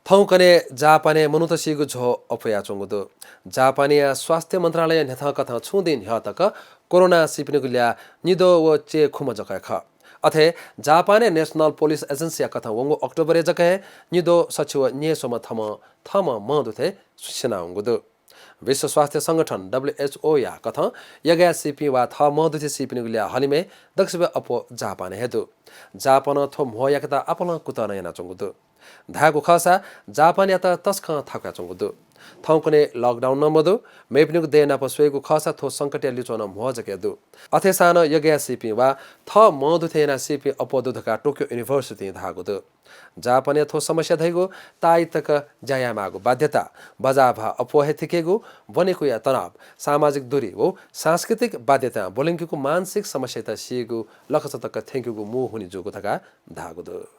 ಥೌಕನೆ ಜಾಪಾನೆ ಮನುತಸಿಗು ಝೋ ಅಪಯ ಚೊಂಗುದು ಜಾಪಾನಿಯ ಸ್ವಾಸ್ಥ್ಯ ಮಂತ್ರಾಲಯ ನೆಥಕಥ छुदिन हतक कोरोना सिपिनुगुल्या निदो व चे खुम जकय ख अथे जापाने नेशनल पुलिस एजेंसी कथा वंगो अक्टोबर जकय निदो सचिव न्येसोम थम थम मदुथे सुना उंगुदु विश्व स्वास्थ्य संगठन WHO या कथा यगा सिपि वा थ मदुथे सिपिनुगुल्या हलिमे दक्षिण अपो जापाने हेतु जापान थो हो yakता अपल कुतन याना चंगुदु धागु खसा जापान याता तस्ख थाका चंगुदु थौकने लकडाउन नमदु मेपिनुक देना पसवेगु खसा थो संकट लिचोन मोजकेदु अथेसान यगा सिपि वा थ मदुथेना सिपि अपदुधका टोक्यो युनिभर्सिटी धागुदु जापाने थो समस्या धैगु ताइतक जायामागु बाध्यता बजाभा अपोहे थिकेगु बनेको या तनाव सामाजिक दूरी वो सांस्कृतिक बाध्यता बोलिङ्गीको मानसिक समस्या त सिगु लखसतक थेंक्युगु मु हुनि जुगु थका धागुदु